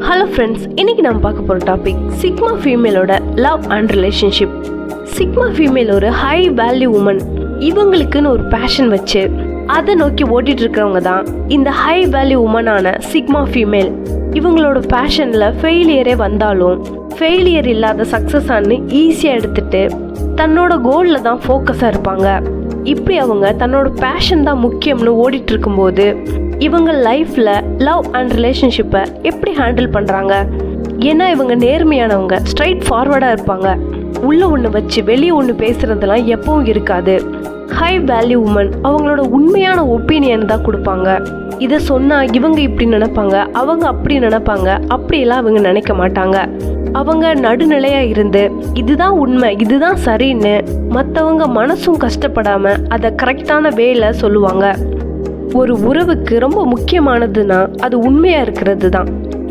Hello friends, இன்னைக்கு நம்ம பார்க்க போகிற டாபிக் சிக்மா ஃபீமேலோட love and relationship. Sigma female ஒரு ஹை வேல்யூ உமன். இவங்களுக்குன்னு ஒரு பேஷன் வச்சு அதை நோக்கி ஓட்டிட்டு இருக்கிறவங்க தான் இந்த ஹை வேல்யூ உமனான சிக்மா ஃபீமேல். இவங்களோட பேஷனில் ஃபெயிலியரே வந்தாலும் ஃபெயிலியர் இல்லாத சக்ஸஸான்னு ஈஸியாக எடுத்துட்டு தன்னோட கோலில் தான் ஃபோக்கஸாக இருப்பாங்க. இப்படி அவங்க தன்னோட பேஷன் தான் முக்கியம்னு ஓடிட்டு இருக்கும்போது இவங்க லைஃப்பில் லவ் அண்ட் ரிலேஷன்ஷிப்பை எப்படி ஹேண்டில் பண்ணுறாங்க? ஏன்னா இவங்க நேர்மையானவங்க, ஸ்ட்ரைட் ஃபார்வர்டாக இருப்பாங்க. உள்ளே ஒன்று வச்சு வெளியே ஒன்று பேசுகிறதுலாம் எப்பவும் இருக்காது. ஹை வேல்யூ உமன் அவங்களோட உண்மையான ஒப்பீனியன் தான் கொடுப்பாங்க. இதை சொன்னால் இவங்க இப்படி நினைப்பாங்க, அவங்க அப்படி நினைப்பாங்க, அப்படியெல்லாம் அவங்க நினைக்க மாட்டாங்க. அவங்க நடுநிலையாக இருந்து இதுதான் உண்மை, இதுதான் சரின்னு மற்றவங்க மனசும் கஷ்டப்படாமல் அதை கரெக்டான வேல சொல்லுவாங்க. ஒரு உறவுக்கு ரொம்ப முக்கியமானதுன்னா அது உண்மையாக இருக்கிறது தான்.